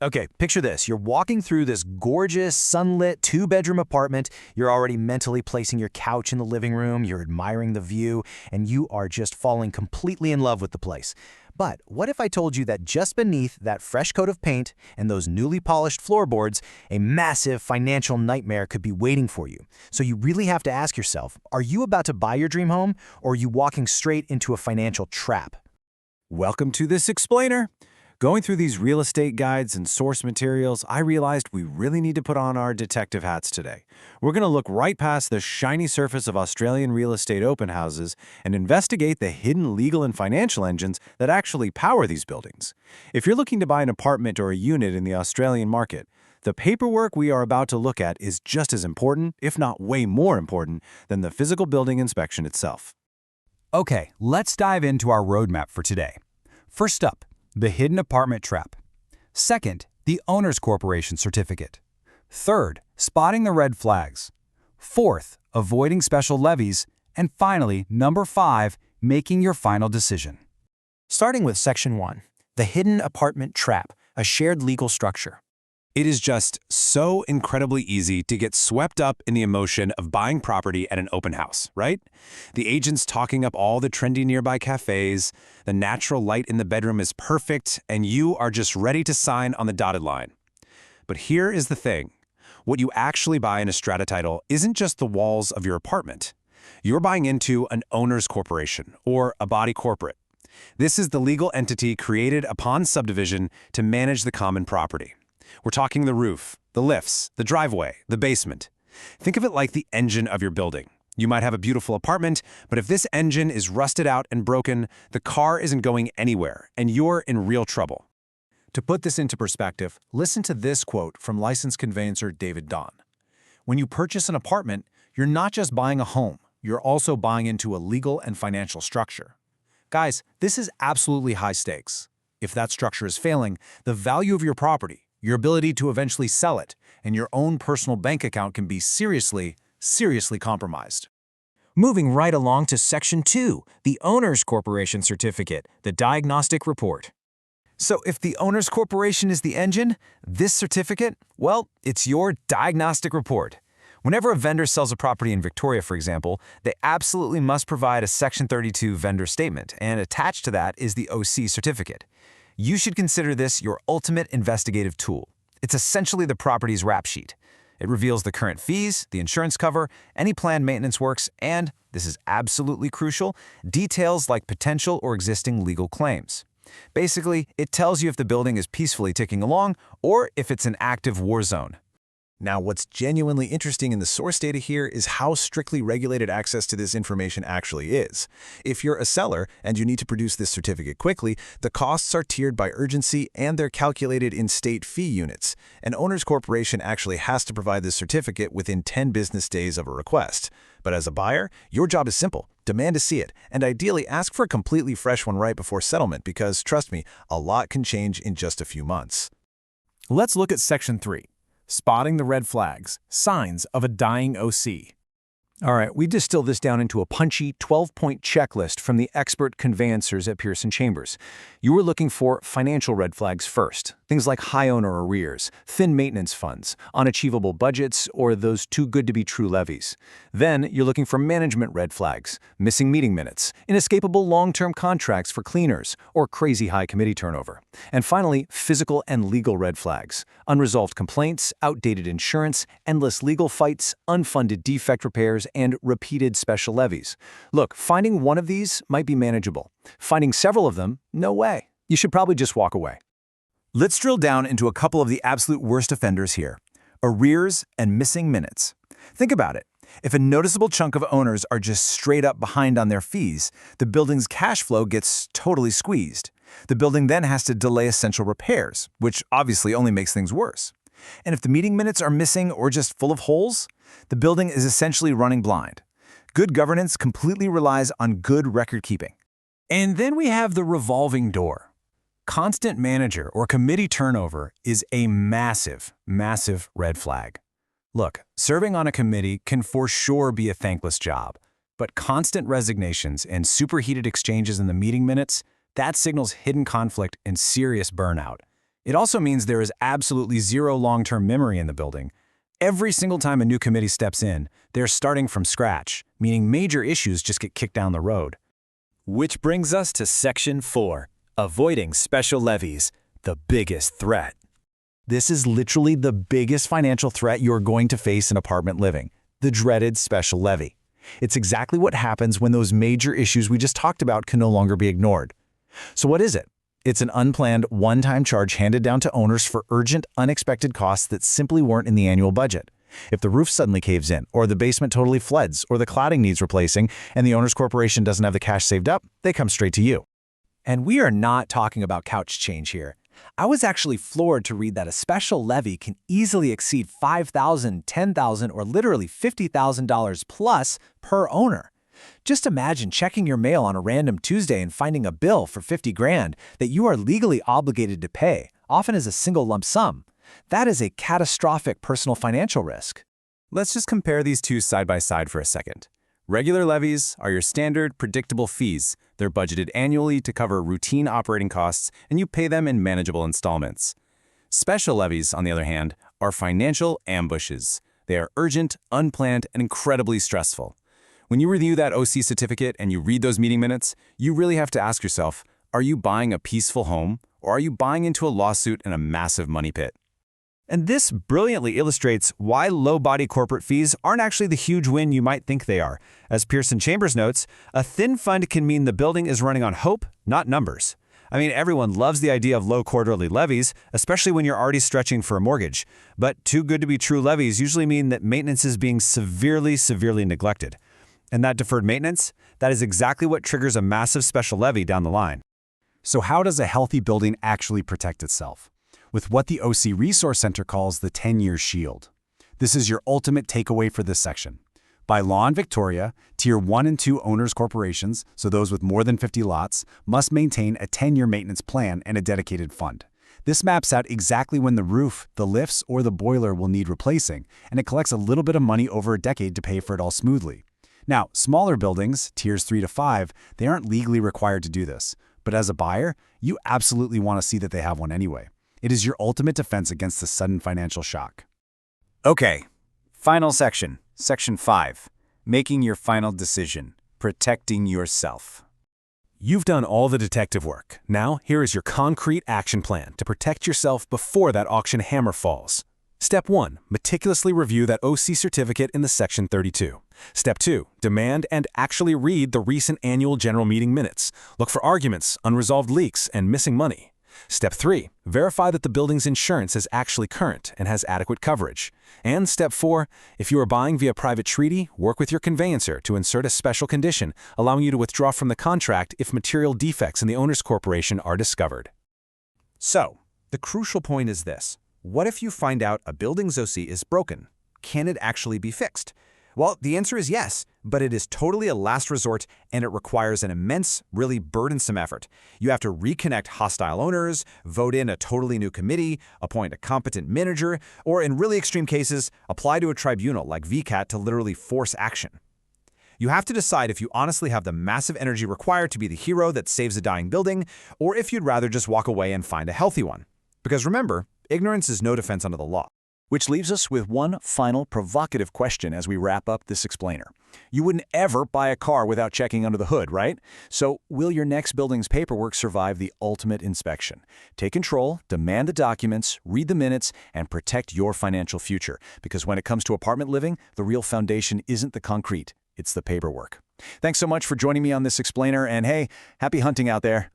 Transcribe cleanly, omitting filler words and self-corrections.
Okay, picture this. You're walking through this gorgeous, sunlit, two-bedroom apartment. You're already mentally placing your couch in the living room, you're admiring the view, and you are just falling completely in love with the place. But what if I told you that just beneath that fresh coat of paint and those newly polished floorboards, a massive financial nightmare could be waiting for you? So you really have to ask yourself, are you about to buy your dream home, or are you walking straight into a financial trap? Welcome to this explainer. Going through these real estate guides and source materials, I realized we really need to put on our detective hats today. We're going to look right past the shiny surface of Australian real estate open houses and investigate the hidden legal and financial engines that actually power these buildings. If you're looking to buy an apartment or a unit in the Australian market, the paperwork we are about to look at is just as important, if not way more important, than the physical building inspection itself. Okay, let's dive into our roadmap for today. First up, the hidden apartment trap. Second, the owner's corporation certificate. Third, spotting the red flags. Fourth, avoiding special levies. And finally, number 5, making your final decision. Starting with Section 1, the hidden apartment trap, a shared legal structure. It is just so incredibly easy to get swept up in the emotion of buying property at an open house, right? The agent's talking up all the trendy nearby cafes, the natural light in the bedroom is perfect, and you are just ready to sign on the dotted line. But here is the thing. What you actually buy in a strata title isn't just the walls of your apartment. You're buying into an owner's corporation, or a body corporate. This is the legal entity created upon subdivision to manage the common property. We're talking the roof, the lifts, the driveway, the basement. Think of it like the engine of your building. You might have a beautiful apartment, but if this engine is rusted out and broken, the car isn't going anywhere, and you're in real trouble. To put this into perspective, listen to this quote from licensed conveyancer David Don. When you purchase an apartment, you're not just buying a home, you're also buying into a legal and financial structure. Guys, this is absolutely high stakes. If that structure is failing, the value of your property, your ability to eventually sell it, and your own personal bank account can be seriously compromised. Moving right along to Section 2, the owner's corporation certificate, the diagnostic report. So if the owner's corporation is the engine, this certificate, well, it's your diagnostic report. Whenever a vendor sells a property in Victoria, for example, they absolutely must provide a Section 32 vendor statement, and attached to that is the OC certificate. You should consider this your ultimate investigative tool. It's essentially the property's rap sheet. It reveals the current fees, the insurance cover, any planned maintenance works, and, this is absolutely crucial, details like potential or existing legal claims. Basically, it tells you if the building is peacefully ticking along or if it's an active war zone. Now, what's genuinely interesting in the source data here is how strictly regulated access to this information actually is. If you're a seller and you need to produce this certificate quickly, the costs are tiered by urgency and they're calculated in state fee units. An owner's corporation actually has to provide this certificate within 10 business days of a request. But as a buyer, your job is simple. Demand to see it, and ideally ask for a completely fresh one right before settlement because, trust me, a lot can change in just a few months. Let's look at Section 3. Spotting the red flags, signs of a dying OC. All right, we distilled this down into a punchy 12-point checklist from the expert conveyancers at Pearson Chambers. You were looking for financial red flags first, things like high owner arrears, thin maintenance funds, unachievable budgets, or those too-good-to-be-true levies. Then you're looking for management red flags, missing meeting minutes, inescapable long-term contracts for cleaners, or crazy high committee turnover. And finally, physical and legal red flags, unresolved complaints, outdated insurance, endless legal fights, unfunded defect repairs, and repeated special levies. Look, finding one of these might be manageable. Finding several of them, no way. You should probably just walk away. Let's drill down into a couple of the absolute worst offenders here: arrears and missing minutes. Think about it. If a noticeable chunk of owners are just straight up behind on their fees, the building's cash flow gets totally squeezed. The building then has to delay essential repairs, which obviously only makes things worse. And if the meeting minutes are missing or just full of holes, the building is essentially running blind. Good governance completely relies on good record keeping. And then we have the revolving door. Constant manager or committee turnover is a massive red flag. Look, serving on a committee can for sure be a thankless job, but constant resignations and superheated exchanges in the meeting minutes, that signals hidden conflict and serious burnout. It also means there is absolutely zero long-term memory in the building. Every single time a new committee steps in, they're starting from scratch, meaning major issues just get kicked down the road. Which brings us to Section 4, Avoiding Special Levies, the biggest threat. This is literally the biggest financial threat you're going to face in apartment living, the dreaded special levy. It's exactly what happens when those major issues we just talked about can no longer be ignored. So what is it? It's an unplanned, one-time charge handed down to owners for urgent, unexpected costs that simply weren't in the annual budget. If the roof suddenly caves in, or the basement totally floods, or the cladding needs replacing, and the owner's corporation doesn't have the cash saved up, they come straight to you. And we are not talking about couch change here. I was actually floored to read that a special levy can easily exceed $5,000, $10,000, or literally $50,000 plus per owner. Just imagine checking your mail on a random Tuesday and finding a bill for $50,000 that you are legally obligated to pay, often as a single lump sum. That is a catastrophic personal financial risk. Let's just compare these two side by side for a second. Regular levies are your standard, predictable fees. They're budgeted annually to cover routine operating costs, and you pay them in manageable installments. Special levies, on the other hand, are financial ambushes. They are urgent, unplanned, and incredibly stressful. When you review that OC certificate and you read those meeting minutes, you really have to ask yourself, are you buying a peaceful home, or are you buying into a lawsuit and a massive money pit? And this brilliantly illustrates why low-body corporate fees aren't actually the huge win you might think they are. As Pearson Chambers notes, a thin fund can mean the building is running on hope, not numbers. I mean, everyone loves the idea of low quarterly levies, especially when you're already stretching for a mortgage. But too good to be true levies usually mean that maintenance is being severely neglected. And that deferred maintenance, that is exactly what triggers a massive special levy down the line. So how does a healthy building actually protect itself? With what the OC Resource Center calls the 10-year shield. This is your ultimate takeaway for this section. By law in Victoria, Tier 1 and 2 owners corporations, so those with more than 50 lots, must maintain a 10-year maintenance plan and a dedicated fund. This maps out exactly when the roof, the lifts, or the boiler will need replacing, and it collects a little bit of money over a decade to pay for it all smoothly. Now, smaller buildings, Tiers 3 to 5, they aren't legally required to do this. But as a buyer, you absolutely want to see that they have one anyway. It is your ultimate defense against the sudden financial shock. Okay, final section, Section 5, Making Your Final Decision, Protecting Yourself. You've done all the detective work. Now, here is your concrete action plan to protect yourself before that auction hammer falls. Step 1. Meticulously review that OC certificate in the Section 32. Step 2. Demand and actually read the recent annual general meeting minutes. Look for arguments, unresolved leaks, and missing money. Step 3. Verify that the building's insurance is actually current and has adequate coverage. And Step 4. If you are buying via private treaty, work with your conveyancer to insert a special condition, allowing you to withdraw from the contract if material defects in the owner's corporation are discovered. So, the crucial point is this. What if you find out a building's OC is broken? Can it actually be fixed? Well, the answer is yes, but it is totally a last resort and it requires an immense, really burdensome effort. You have to reconnect hostile owners, vote in a totally new committee, appoint a competent manager, or in really extreme cases, apply to a tribunal like VCAT to literally force action. You have to decide if you honestly have the massive energy required to be the hero that saves a dying building, or if you'd rather just walk away and find a healthy one. Because remember, ignorance is no defense under the law. Which leaves us with one final provocative question as we wrap up this explainer. You wouldn't ever buy a car without checking under the hood, right? So will your next building's paperwork survive the ultimate inspection? Take control, demand the documents, read the minutes, and protect your financial future. Because when it comes to apartment living, the real foundation isn't the concrete, it's the paperwork. Thanks so much for joining me on this explainer, and hey, happy hunting out there.